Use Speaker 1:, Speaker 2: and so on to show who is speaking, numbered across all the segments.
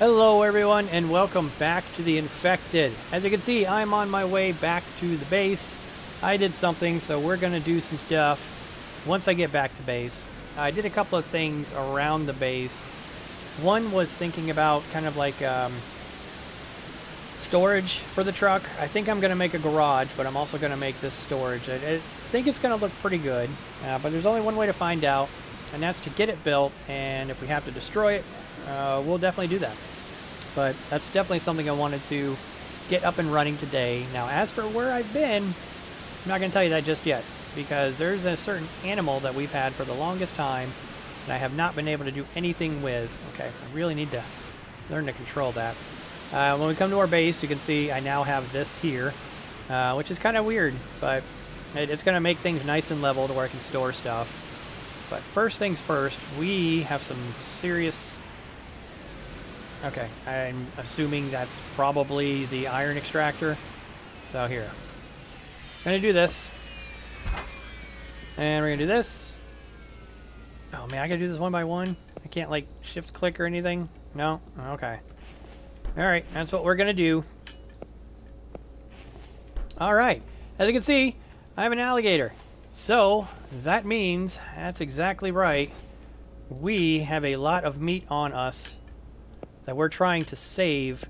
Speaker 1: Hello everyone and welcome back to the Infected. As you can see, I'm on my way back to the base. I did something, so we're going to do some stuff once I get back to base. I did a couple of things around the base. One was thinking about kind of like storage for the truck. I think I'm going to make a garage, but I'm also going to make this storage. I think it's going to look pretty good, but there's only one way to find out, and that's to get it built, and if we have to destroy it, we'll definitely do that. But that's definitely something I wanted to get up and running today. Now, as for where I've been, I'm not going to tell you that just yet, because there's a certain animal that we've had for the longest time, and I have not been able to do anything with. Okay, I really need to learn to control that. When we come to our base, you can see I now have this here, which is kind of weird, but it's going to make things nice and level to where I can store stuff. But first things first, we have some serious... Okay, I'm assuming that's probably the iron extractor. So here. I'm going to do this. And we're going to do this. Oh man, I got to do this one by one? I can't like shift click or anything? No? Okay. Alright, that's what we're going to do. Alright, as you can see, I have an alligator. So, that means, that's exactly right, we have a lot of meat on us that we're trying to save,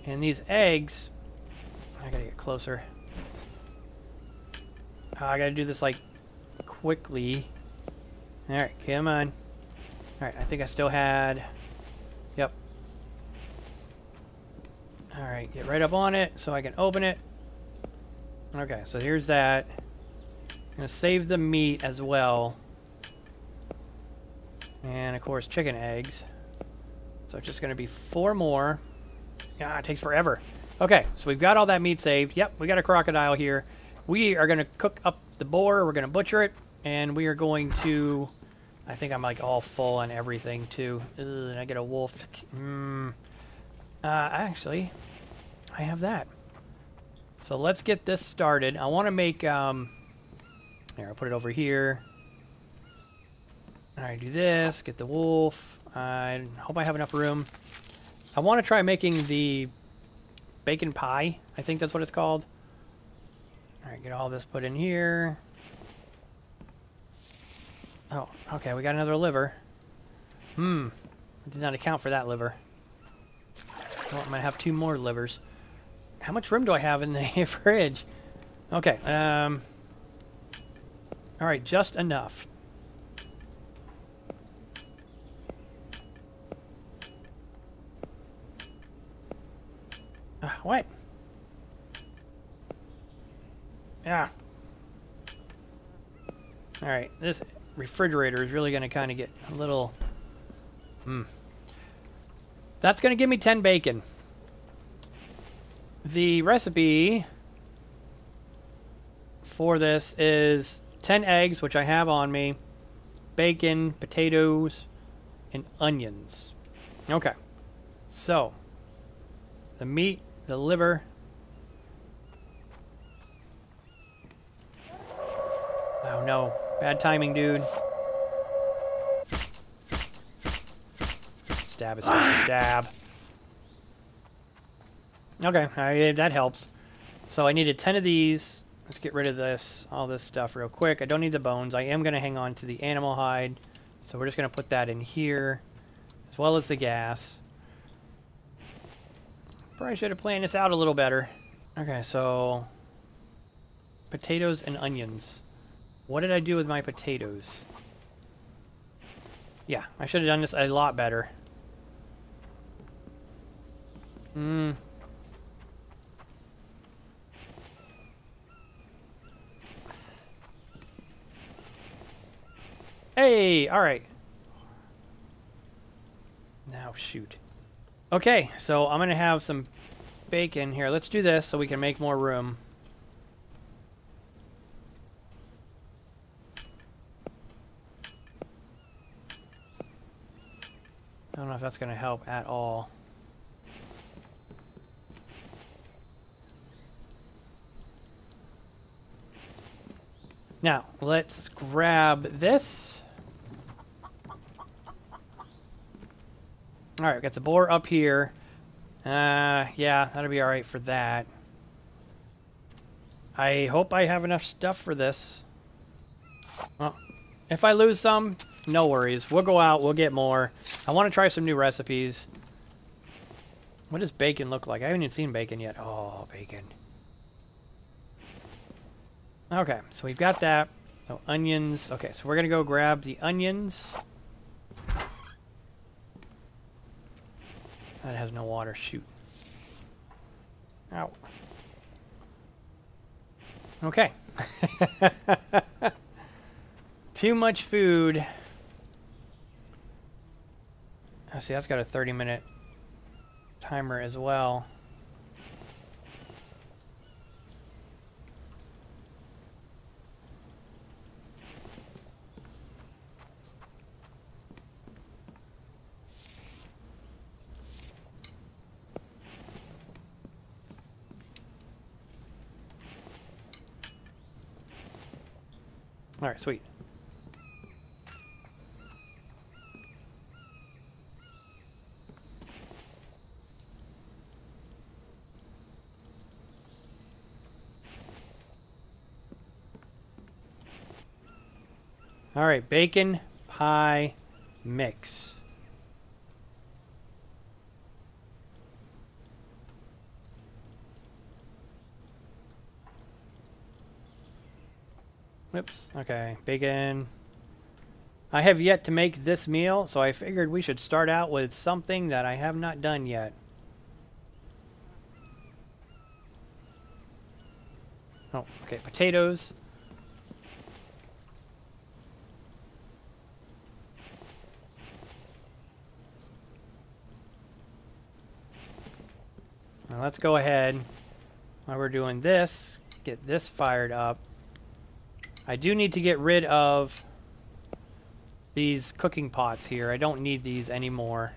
Speaker 1: and these eggs, I gotta get closer. I gotta do this like quickly. Alright, come on. Alright, I think I still had, yep. Alright, get right up on it so I can open it. Okay, so here's that. I'm gonna save the meat as well. And of course chicken eggs. So it's just going to be 4 more. Yeah, it takes forever. Okay, so we've got all that meat saved. Yep, we got a crocodile here. We are going to cook up the boar. We're going to butcher it. And we are going to... I think I'm like all full on everything too. Ugh, I get a wolf. Actually, I have that. So let's get this started. I want to make... Here, I'll put it over here. Alright, do this. Get the wolf. I hope I have enough room. I want to try making the bacon pie. I think that's what it's called. Alright, get all this put in here. Oh, okay, we got another liver. I did not account for that liver. Well, I'm going to have 2 more livers. How much room do I have in the fridge? Okay, alright, just enough. What? Yeah. Alright, this refrigerator is really going to kind of get a little... That's going to give me 10 bacon. The recipe for this is 10 eggs, which I have on me, bacon, potatoes, and onions. Okay. So, the meat, the liver. Oh no, bad timing, dude. Stab is stab. Okay, that helps. So I needed 10 of these. Let's get rid of this, all this stuff real quick. I don't need the bones. I am going to hang on to the animal hide. So we're just going to put that in here, as well as the gas. Probably should have planned this out a little better. Okay, so potatoes and onions. What did I do with my potatoes? Yeah, I should have done this a lot better. Hey, all right. Now shoot. Okay, so I'm going to have some bacon here. Let's do this so we can make more room. I don't know if that's going to help at all. Now, let's grab this. Alright, we got the boar up here. Yeah, that'll be alright for that. I hope I have enough stuff for this. Well, if I lose some, no worries. We'll go out, we'll get more. I want to try some new recipes. What does bacon look like? I haven't even seen bacon yet. Oh, bacon. Okay, so we've got that. So onions. Okay, so we're going to go grab the onions. That has no water. Shoot. Ow. Okay. Too much food. Oh, see, that's got a 30-minute timer as well. All right, sweet. All right, bacon pie mix. Whoops. Okay, bacon. I have yet to make this meal, so I figured we should start out with something that I have not done yet. Oh, okay, potatoes. Now let's go ahead, while we're doing this, get this fired up. I do need to get rid of these cooking pots here. I don't need these anymore.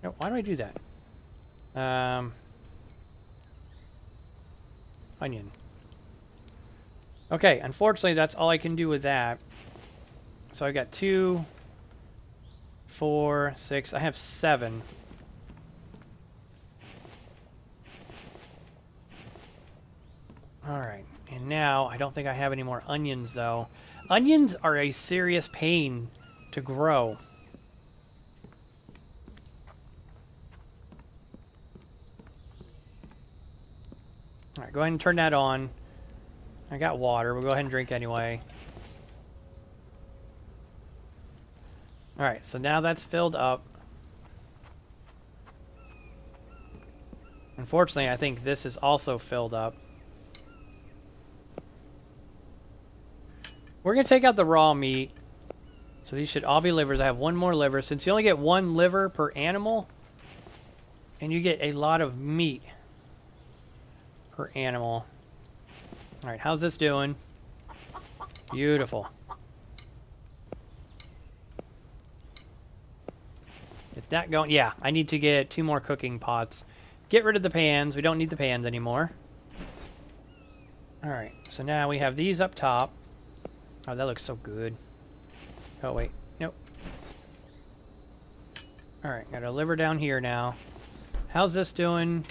Speaker 1: No, why do I do that? Onion. Okay, unfortunately that's all I can do with that. So I've got 2, 4, 6, I have 7. Alright, and now I don't think I have any more onions though. Onions are a serious pain to grow. Alright, go ahead and turn that on. I got water, we'll go ahead and drink anyway. Alright, so now that's filled up. Unfortunately, I think this is also filled up. We're going to take out the raw meat. So these should all be livers. I have one more liver. Since you only get 1 liver per animal, and you get a lot of meat per animal. Alright, how's this doing? Beautiful. Get that going. Yeah, I need to get 2 more cooking pots. Get rid of the pans. We don't need the pans anymore. Alright, so now we have these up top. Oh, that looks so good. Oh, wait. Nope. Alright, got a liver down here now. How's this doing?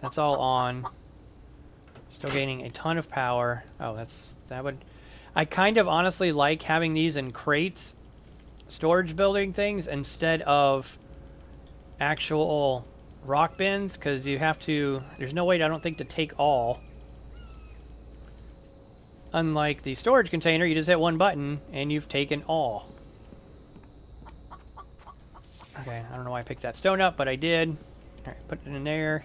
Speaker 1: That's all on. Still gaining a ton of power. Oh, that would... I kind of honestly like having these in crates, storage building things, instead of actual rock bins, because you have to... There's no way, I don't think, to take all. Unlike the storage container, you just hit 1 button and you've taken all. Okay, I don't know why I picked that stone up, but I did. Alright, put it in there.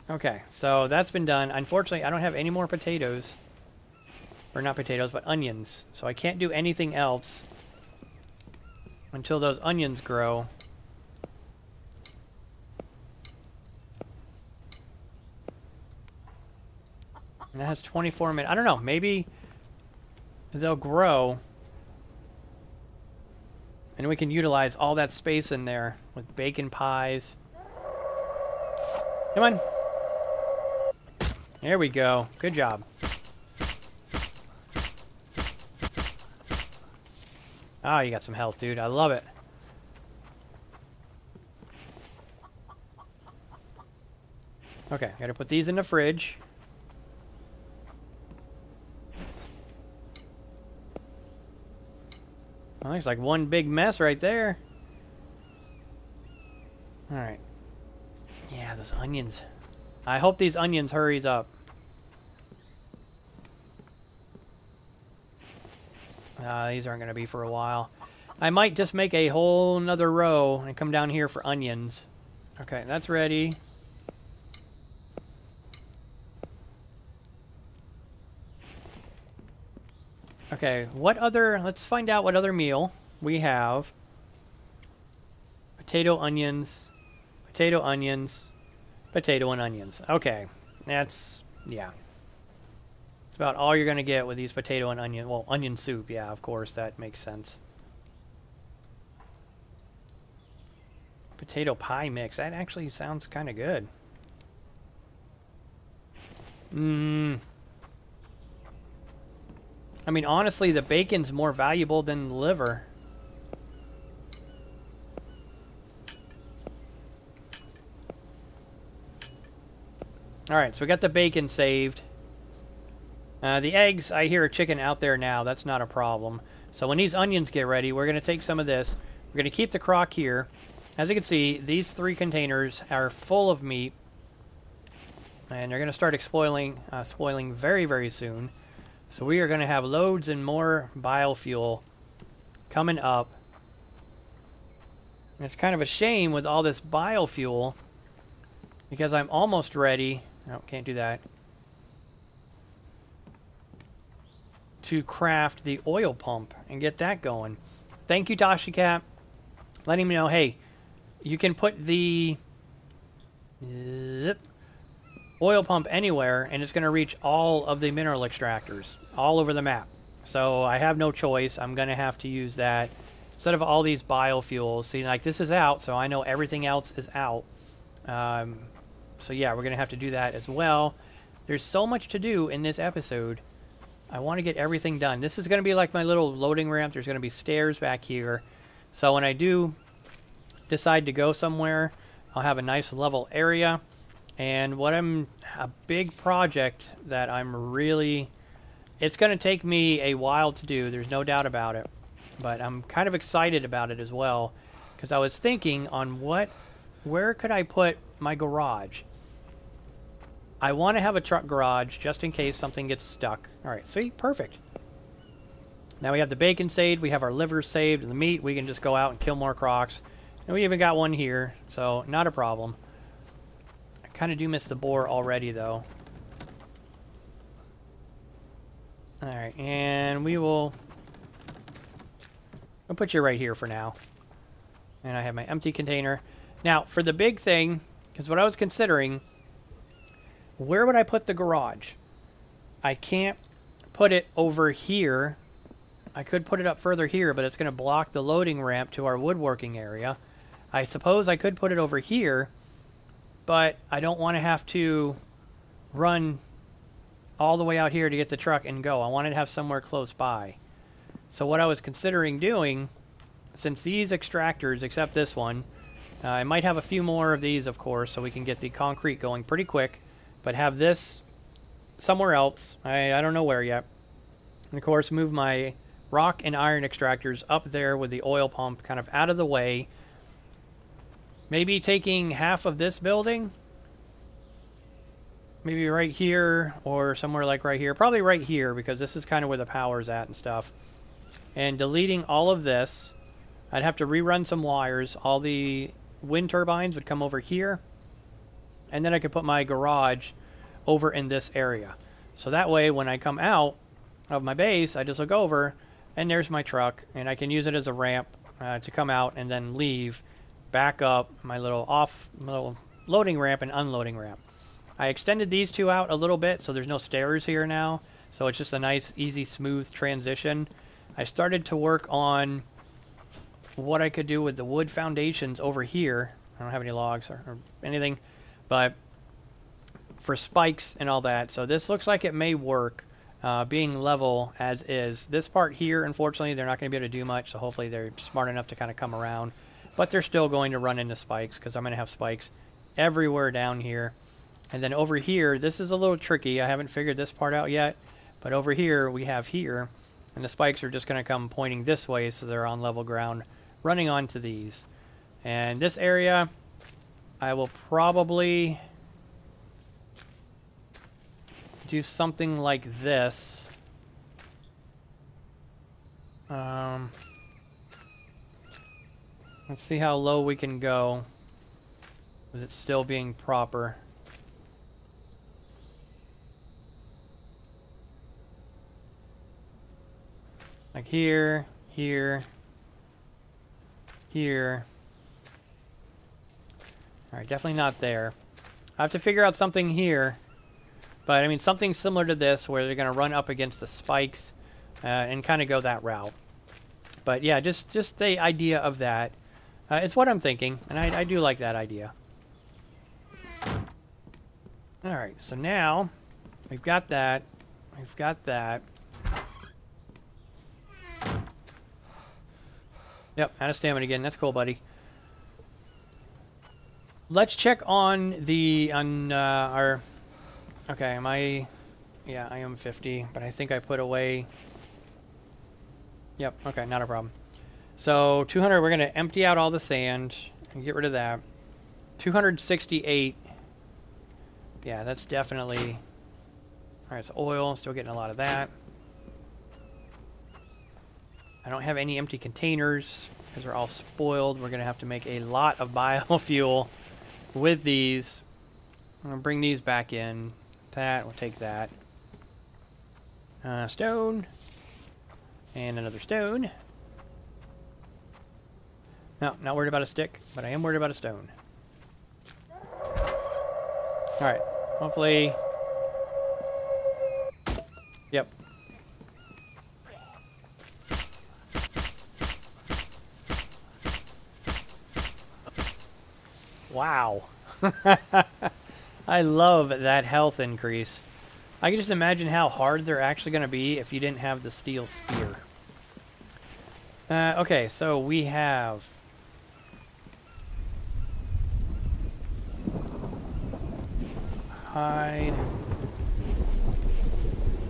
Speaker 1: Okay, so that's been done. Unfortunately, I don't have any more potatoes. Or not potatoes, but onions. So I can't do anything else until those onions grow. And that has 24 minutes. I don't know. Maybe they'll grow. And we can utilize all that space in there with bacon pies. Come on. There we go. Good job. Ah, you got some health, dude. I love it. Okay, gotta put these in the fridge. Well, there's like one big mess right there. Alright. Yeah, those onions. I hope these onions hurries up. These aren't going to be for a while. I might just make a whole nother row and come down here for onions. Okay, that's ready. Okay, what other... Let's find out what other meal we have. Potato, onions, potato, onions, potato, and onions. Okay, that's... yeah. It's about all you're going to get with these potato and onion... well, onion soup, yeah, of course, that makes sense. Potato pie mix. That actually sounds kind of good. I mean, honestly, the bacon's more valuable than the liver. Alright, so we got the bacon saved. The eggs, I hear a chicken out there now. That's not a problem. So when these onions get ready, we're going to take some of this. We're going to keep the crock here. As you can see, these 3 containers are full of meat. And they're going to start spoiling very, very soon. So we are going to have loads and more biofuel coming up. And it's kind of a shame with all this biofuel because I'm almost ready. No, can't do that. To craft the oil pump and get that going. Thank you, Tashicat. Letting me know, hey, you can put the oil pump anywhere and it's going to reach all of the mineral extractors all over the map. So I have no choice. I'm going to have to use that instead of all these biofuels. See, like this is out, so I know everything else is out. So yeah, we're going to have to do that as well. There's so much to do in this episode. I want to get everything done. This is going to be like my little loading ramp. There's going to be stairs back here. So when I do decide to go somewhere, I'll have a nice level area. And a big project that I'm really... it's going to take me a while to do. There's no doubt about it. But I'm kind of excited about it as well. Because I was thinking on where could I put my garage? I want to have a truck garage just in case something gets stuck. Alright, sweet, perfect. Now we have the bacon saved, we have our livers saved, and the meat, we can just go out and kill more crocs. And we even got one here, so not a problem. I kind of do miss the boar already, though. Alright, and I'll put you right here for now. And I have my empty container. Now, for the big thing, because what I was considering... where would I put the garage? I can't put it over here. I could put it up further here, but it's going to block the loading ramp to our woodworking area. I suppose I could put it over here, but I don't want to have to run all the way out here to get the truck and go. I want to have somewhere close by. So what I was considering doing, since these extractors, except this one, I might have a few more of these, of course, so we can get the concrete going pretty quick. But have this somewhere else. I don't know where yet. And of course, move my rock and iron extractors up there with the oil pump kind of out of the way. Maybe taking half of this building. Maybe right here or somewhere like right here. Probably right here because this is kind of where the power's at and stuff. And deleting all of this. I'd have to rerun some wires. All the wind turbines would come over here. And then I could put my garage over in this area. So that way, when I come out of my base, I just look over, and there's my truck, and I can use it as a ramp to come out and then leave, back up my little loading ramp and unloading ramp. I extended these two out a little bit, so there's no stairs here now. So it's just a nice, easy, smooth transition. I started to work on what I could do with the wood foundations over here. I don't have any logs or anything. But for spikes and all that. So this looks like it may work. being level as is. This part here, unfortunately, they're not going to be able to do much, so hopefully they're smart enough to kind of come around. But they're still going to run into spikes, because I'm going to have spikes everywhere down here. And then over here, this is a little tricky. I haven't figured this part out yet. But over here, we have here, and the spikes are just going to come pointing this way, so they're on level ground, running onto these. And this area, I will probably do something like this. Let's see how low we can go with it still being proper. Like here, here, here. Alright, definitely not there. I have to figure out something here. But, I mean, something similar to this, where they're going to run up against the spikes and kind of go that route. But, yeah, just the idea of that. It's what I'm thinking, and I do like that idea. Alright, so now, we've got that. We've got that. Yep, out of stamina again. That's cool, buddy. Let's check on the, our... Okay, am I... Yeah, I am 50, but I think I put away... Yep, okay, not a problem. So, 200, we're going to empty out all the sand and get rid of that. 268. Yeah, that's definitely... Alright, it's oil. Still getting a lot of that. I don't have any empty containers because they're all spoiled. We're going to have to make a lot of biofuel with these. I'm going to bring these back in. That, we'll take that. Stone. And another stone. No, not worried about a stick, but I am worried about a stone. Alright, hopefully... Yep. Wow. I love that health increase. I can just imagine how hard they're actually going to be if you didn't have the steel spear. Okay, so we have... Hide.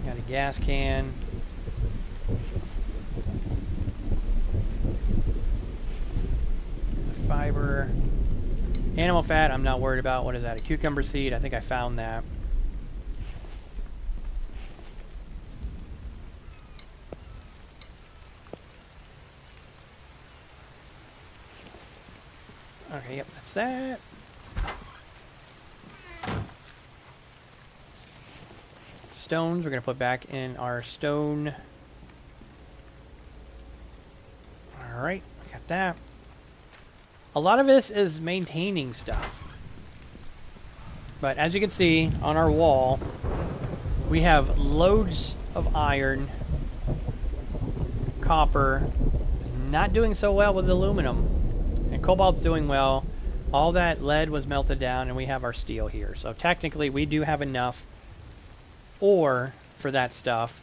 Speaker 1: Got a gas can. The fiber. Animal fat, I'm not worried about. What is that? A cucumber seed? I think I found that. Okay, yep, that's that. Stones, we're going to put back in our stone. Alright, got that. A lot of this is maintaining stuff. But as you can see on our wall, we have loads of iron, copper, not doing so well with aluminum. And cobalt's doing well. All that lead was melted down and we have our steel here. So technically we do have enough ore for that stuff.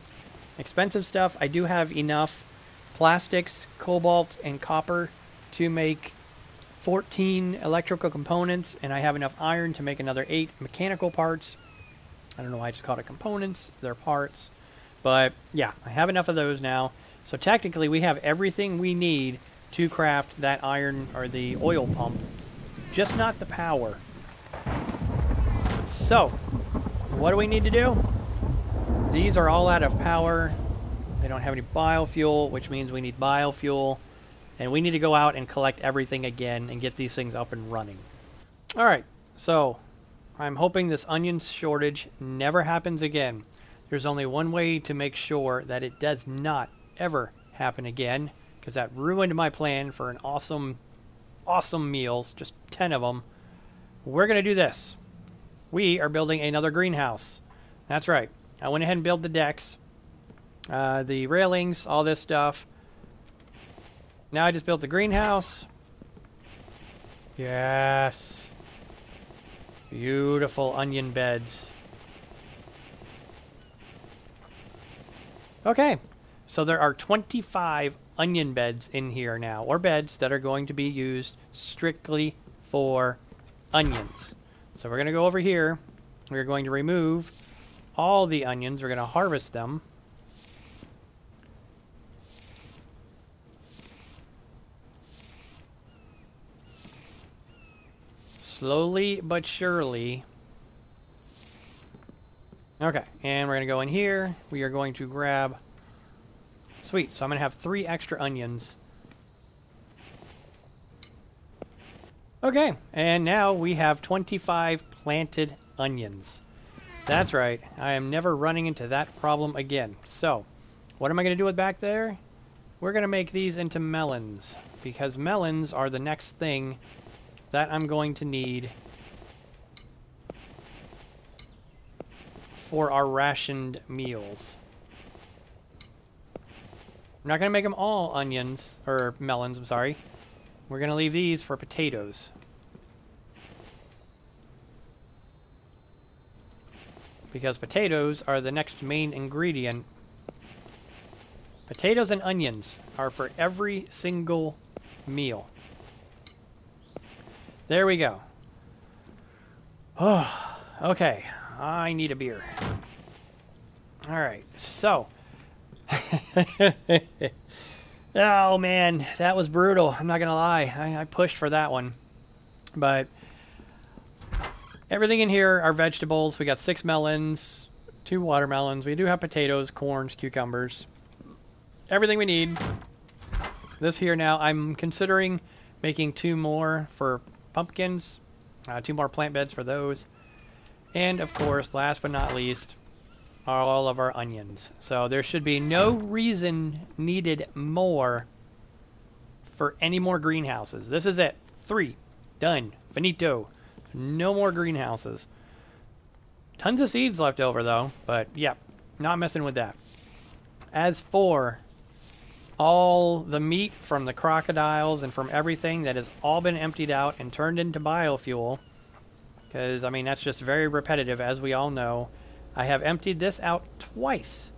Speaker 1: Expensive stuff, I do have enough plastics, cobalt, and copper to make 14 electrical components, and I have enough iron to make another 8 mechanical parts. I don't know why I just called it components. They're parts. But yeah, I have enough of those now. So technically we have everything we need to craft that iron or the oil pump. Just not the power. So, what do we need to do? These are all out of power. They don't have any biofuel, which means we need biofuel. And we need to go out and collect everything again and get these things up and running. Alright, so I'm hoping this onion shortage never happens again. There's only one way to make sure that it does not ever happen again, because that ruined my plan for an awesome meals, just 10 of them. We're going to do this. We are building another greenhouse. That's right. I went ahead and built the decks, the railings, all this stuff. Now I just built the greenhouse. Yes. Beautiful onion beds. Okay, so there are 25 onion beds in here now, or beds that are going to be used strictly for onions. So we're going to go over here. We're going to remove all the onions. We're going to harvest them. Slowly but surely. Okay, and we're going to go in here. We are going to grab... Sweet, so I'm going to have 3 extra onions. Okay, and now we have 25 planted onions. That's right, I am never running into that problem again. So, what am I going to do with back there? We're going to make these into melons, because melons are the next thing that I'm going to need for our rationed meals. We're not going to make them all onions, or melons, I'm sorry. We're going to leave these for potatoes. Because potatoes are the next main ingredient. Potatoes and onions are for every single meal. There we go. Oh, okay. I need a beer. Alright, so. Oh, man. That was brutal. I'm not going to lie. I pushed for that one. But everything in here are vegetables. We got 6 melons, 2 watermelons. We do have potatoes, corns, cucumbers. Everything we need. This here now, I'm considering making 2 more for pumpkins. 2 more plant beds for those. And, of course, last but not least, all of our onions. So there should be no reason needed more for any more greenhouses. This is it. 3. Done. Finito. No more greenhouses. Tons of seeds left over, though. But, yeah, not messing with that. As for all the meat from the crocodiles and from everything that has all been emptied out and turned into biofuel, because, I mean, that's just very repetitive, as we all know. I have emptied this out twice.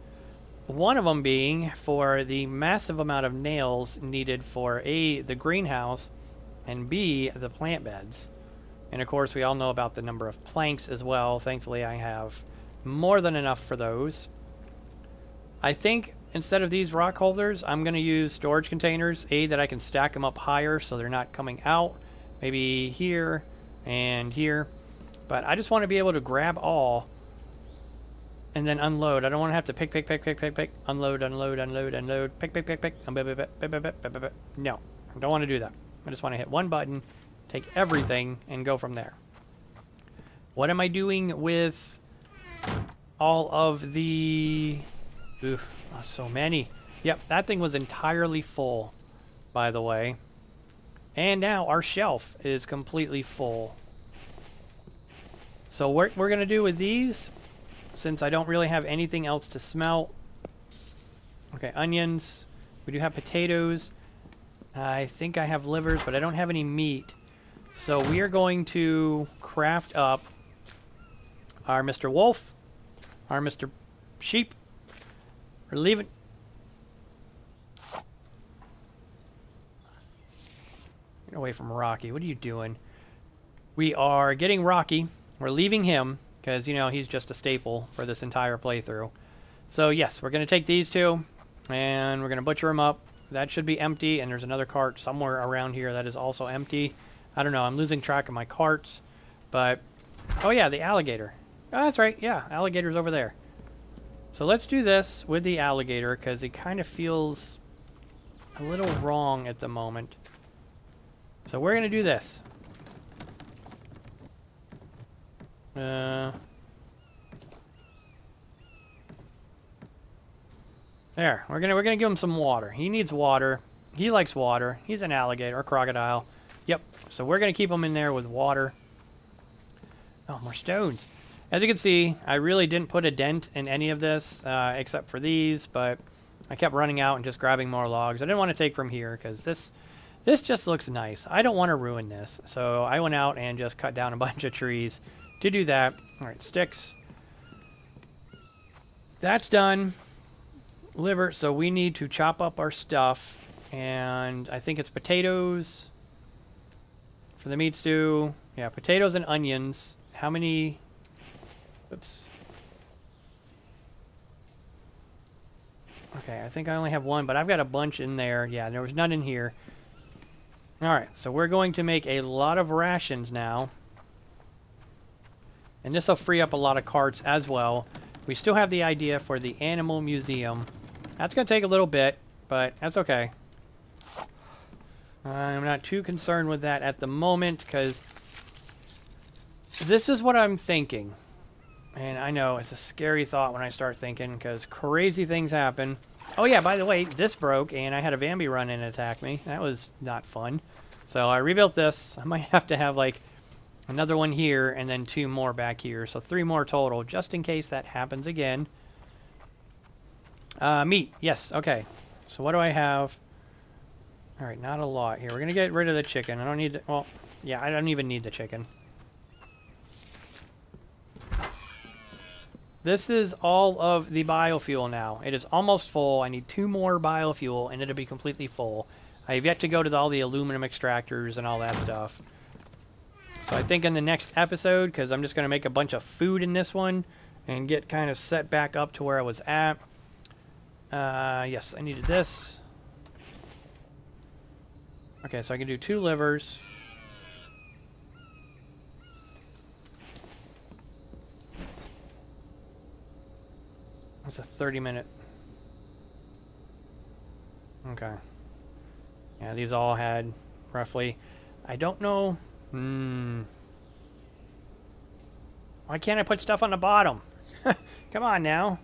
Speaker 1: One of them being for the massive amount of nails needed for A, the greenhouse, and B, the plant beds. And of course, we all know about the number of planks as well. Thankfully, I have more than enough for those. I think instead of these rock holders, I'm going to use storage containers. A, that I can stack them up higher so they're not coming out. Maybe here and here. But I just want to be able to grab all and then unload. I don't want to have to pick, unload, pick. No, I don't want to do that. I just want to hit one button, take everything, and go from there. What am I doing with all of the... Oof, oh, so many. Yep, that thing was entirely full, by the way. And now our shelf is completely full. So what we're going to do with these, since I don't really have anything else to smelt. Okay, onions. We do have potatoes. I think I have livers, but I don't have any meat. So we are going to craft up our Mr. Wolf, our Mr. Sheep. We're leaving. Get away from Rocky. What are you doing? We are getting Rocky. We're leaving him because, you know, he's just a staple for this entire playthrough. So, yes, we're going to take these 2 and we're going to butcher them up. That should be empty, and there's another cart somewhere around here that is also empty. I don't know. I'm losing track of my carts, but... Oh, yeah, the alligator. Oh, that's right. Yeah, alligator's over there. So let's do this with the alligator because it kind of feels a little wrong at the moment. So we're going to do this. There, we're gonna give him some water. He needs water. He likes water. He's an alligator, a crocodile. Yep. So we're gonna keep him in there with water. Oh, more stones. As you can see, I really didn't put a dent in any of this, except for these, but I kept running out and just grabbing more logs. I didn't want to take from here because this just looks nice. I don't want to ruin this, so I went out and just cut down a bunch of trees to do that. All right, sticks. That's done. liver. So we need to chop up our stuff. And I think it's potatoes for the meat stew. Yeah, potatoes and onions. How many? Oops. Okay, I think I only have one, but I've got a bunch in there. Yeah, there was none in here. Alright, so we're going to make a lot of rations now. And this will free up a lot of carts as well. We still have the idea for the animal museum. That's going to take a little bit, but that's okay. I'm not too concerned with that at the moment, because this is what I'm thinking. And I know it's a scary thought when I start thinking, because crazy things happen. Oh yeah, by the way, this broke, and I had a Bambi run in and attack me. That was not fun. So I rebuilt this. I might have to have, like, another one here, and then 2 more back here. So 3 more total, just in case that happens again. Meat. Yes, okay. So what do I have? Alright, not a lot here. We're going to get rid of the chicken. I don't need the... Well, yeah, I don't even need the chicken. This is all of the biofuel now. It is almost full. I need 2 more biofuel, and it'll be completely full. I have yet to go to all the aluminum extractors and all that stuff. So I think in the next episode, because I'm just going to make a bunch of food in this one, and get kind of set back up to where I was at. Yes, I needed this. Okay, so I can do 2 livers. It's a 30-minute. Okay. Yeah, these all had roughly... I don't know... Why can't I put stuff on the bottom? Come on now.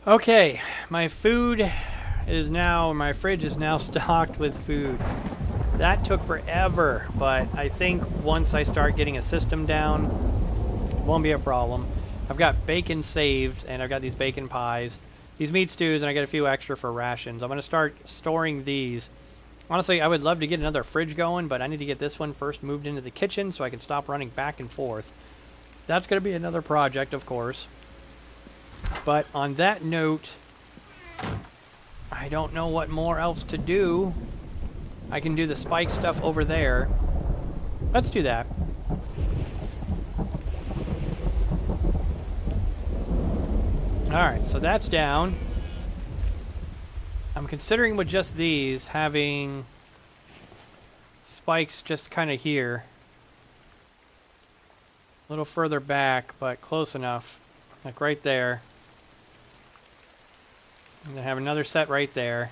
Speaker 1: Okay, my food is now, my fridge is now stocked with food. That took forever, but I think once I start getting a system down, it won't be a problem. I've got bacon saved, and I've got these bacon pies, these meat stews, and I got a few extra for rations. I'm going to start storing these. Honestly, I would love to get another fridge going, but I need to get this one first moved into the kitchen so I can stop running back and forth. That's going to be another project, of course. But on that note, I don't know what more else to do. I can do the spike stuff over there. Let's do that. Alright, so that's down. I'm considering with just these having spikes just kind of here. A little further back, but close enough. Like right there. And I have another set right there.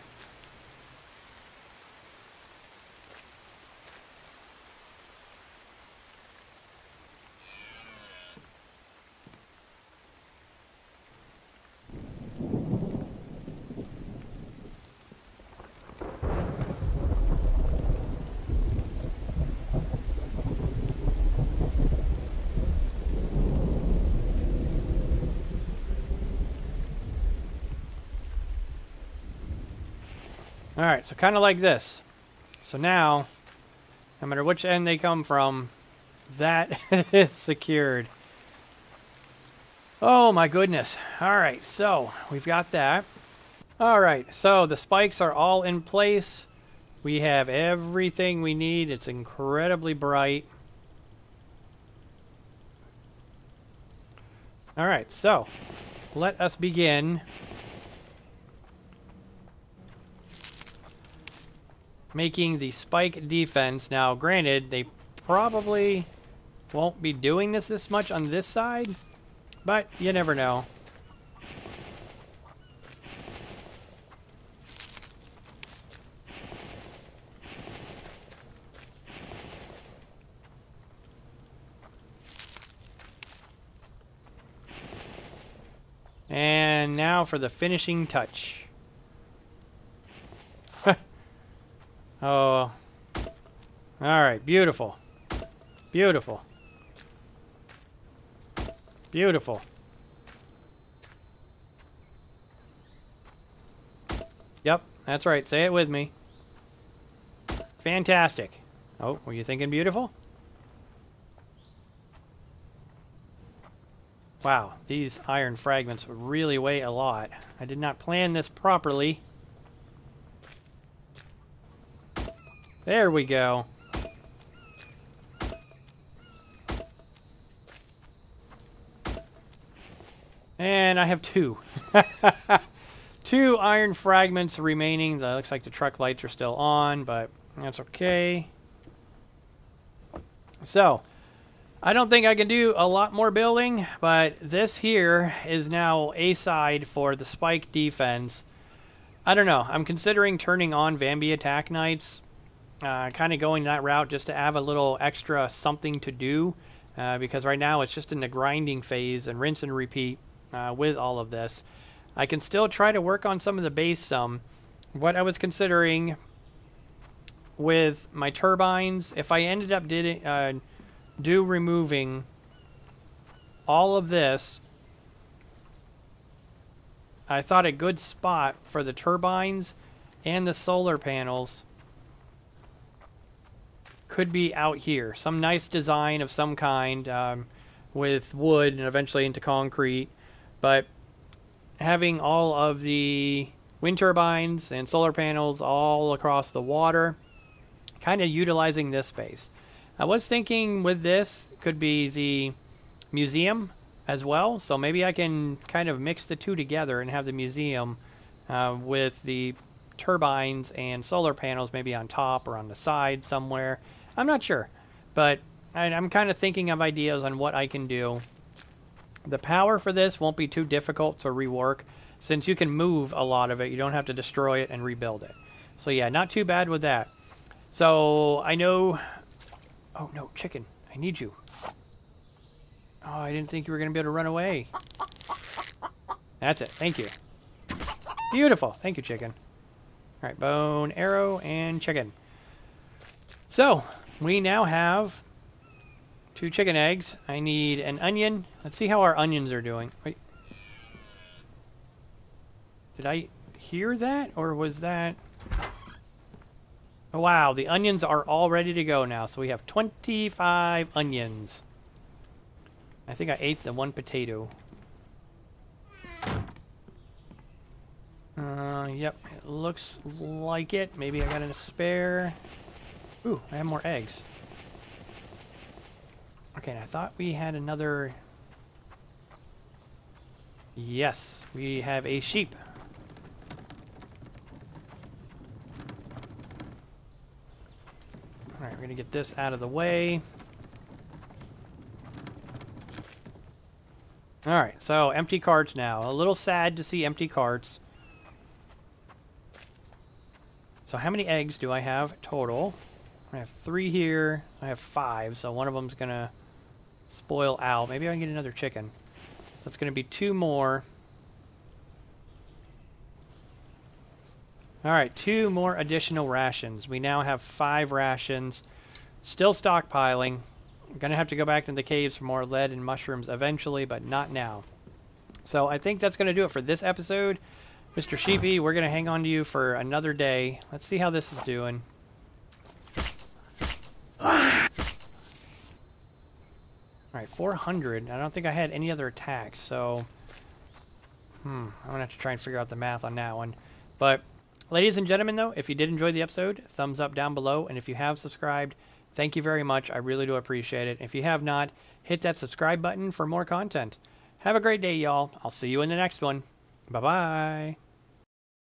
Speaker 1: Alright, so kind of like this. So now, no matter which end they come from, that is secured. Oh my goodness. Alright, so we've got that. Alright, so the spikes are all in place. We have everything we need. It's incredibly bright. Alright, so let us begin making the spike defense. Now, granted, they probably won't be doing this much on this side, but you never know. And now for the finishing touch. Oh. Alright, beautiful. Beautiful. Beautiful. Yep, that's right. Say it with me. Fantastic. Oh, were you thinking beautiful? Wow, these iron fragments really weigh a lot. I did not plan this properly. There we go. And I have 2. 2 iron fragments remaining. That looks like the truck lights are still on, but that's okay. So, I don't think I can do a lot more building, but this here is now a side for the spike defense. I don't know. I'm considering turning on Vambi attack knights. Kind of going that route just to have a little extra something to do. Because right now it's just in the grinding phase and rinse and repeat with all of this. I can still try to work on some of the base some. What I was considering with my turbines, if I ended up removing all of this, I thought a good spot for the turbines and the solar panels could be out here. Some nice design of some kind with wood and eventually into concrete. But having all of the wind turbines and solar panels all across the water, kind of utilizing this space. I was thinking with this could be the museum as well. So maybe I can kind of mix the two together and have the museum with the turbines and solar panels maybe on top or on the side somewhere. I'm not sure, but I'm kind of thinking of ideas on what I can do. The power for this won't be too difficult to rework since you can move a lot of it. You don't have to destroy it and rebuild it. So yeah, not too bad with that. So I know... Oh no, chicken, I need you. Oh, I didn't think you were going to be able to run away. That's it, thank you. Beautiful, thank you, chicken. All right, bone, arrow, and chicken. So, we now have 2 chicken eggs. I need an onion. Let's see how our onions are doing. Wait. Did I hear that? Or was that... Oh, wow, the onions are all ready to go now. So we have 25 onions. I think I ate the 1 potato. Yep, it looks like it. Maybe I got a spare... Ooh, I have more eggs. Okay, and I thought we had another... Yes, we have a sheep. Alright, we're going to get this out of the way. Alright, so empty carts now. A little sad to see empty carts. So how many eggs do I have total? I have 3 here. I have 5, so one of them's going to spoil out. Maybe I can get another chicken. So it's going to be 2 more. Alright, 2 more additional rations. We now have 5 rations. Still stockpiling. I'm going to have to go back to the caves for more lead and mushrooms eventually, but not now. So I think that's going to do it for this episode. Mr. Sheepy, we're going to hang on to you for another day. Let's see how this is doing. Alright, 400. I don't think I had any other attacks, so... I'm going to have to try and figure out the math on that one. But, ladies and gentlemen, though, if you did enjoy the episode, thumbs up down below. And if you have subscribed, thank you very much. I really do appreciate it. If you have not, hit that subscribe button for more content. Have a great day, y'all. I'll see you in the next one. Bye-bye.